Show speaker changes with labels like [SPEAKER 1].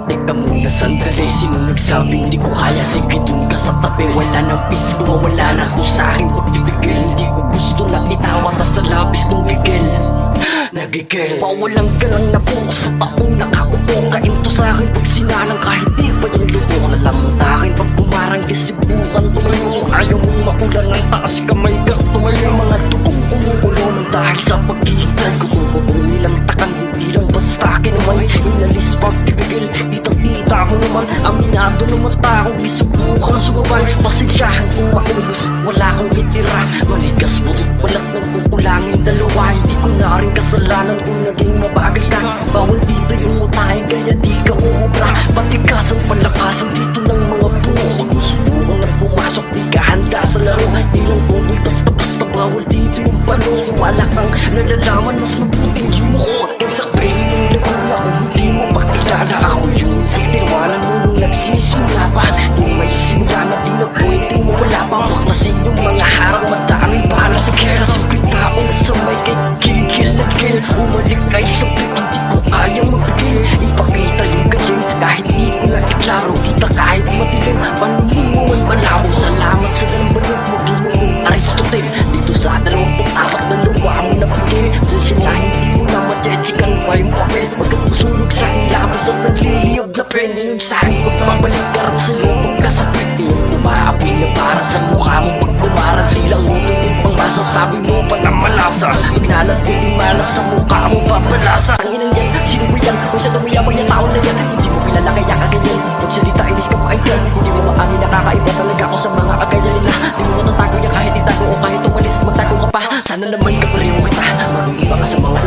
[SPEAKER 1] Teka muna sandali, sino nagsabi hindi ko kaya? Sige dun ka sa tabi, wala nang peace ko, wala na ko sa aking pagbibigil. Hindi ko gusto na itawa ta sa labis kong gigil. Nagigil, pawalang galang na po sa taong nakaupo. Kainto sa akin pag sinalang kahit di pa yung luto. Nalamot akin pag kumarang kasibukan. Tumayo, ayaw mong maulan ng taas kamay ka. Tumayo mga tukong umuulo ng dahil sa paghihintay ko. Tutuloy nilang takang hindi lang basta akin naman inalis pagbibigil. Ditang-dita ko naman, aminado naman tao. Isubukan sumabay, pasensyahan kung maubos. Wala akong itira, maligas butot balat nagkukulangin dalawa. Hindi ko na rin kasalanan kung naging mabagal ka. Bawal dito yung mutahin kaya di ka uubra. Patikasan palakasan dito ng mga puno. Magsusubukan na pumasok, di ka handa sa laro. Di lang tuloy basta-basta, bawal dito yung pano. Wala kang nalalaman, mas mabuting yumuko. Kaysa pahingin na kung ako hindi mo pakilala. Ako yung sa tinawanan mo nung nagsisimula pa. Yung may simula na di na pwedeng mo wala pang baklasin yung mga harang madaming bala. Sa kera simple tao na sa may kay gigil at gil. Umalik ay sabik, hindi ko kaya mapigil. Ipakita yung galing kahit di ko na iklaro. Kita kahit matilim, paningin mo man malabo. Salamat sa lambanog mo, Ginoong Aristotle. Dito sa 24 na luwa mo na pagil. Sensya na hindi mo na matyechikan pa yung papel. Magkapasunog sa aking labas at nagliliyog na pen. Ngayon sa aking pagpapalik karat sa'yo pagkasapit. Yung umaapi na para sa mukha mo pag kumaral. Di lang utong yung pang masasabi mo pa na malasa. Pagnalat ko yung malas sa mukha mo papalasa. Ang inang yan, sino ba yan? Kung siya tumiyabang yung tao na yan, hindi mo kilala kaya kaganyan. Magsalita inis ka mo ay yan. Hindi mo maamin nakakaiba talaga ako sa mga agaya nila. Di mo matatago niya kahit itago o kahit umalis magtago ka pa. Sana naman kapareho kita. Marunong iba ka sa mga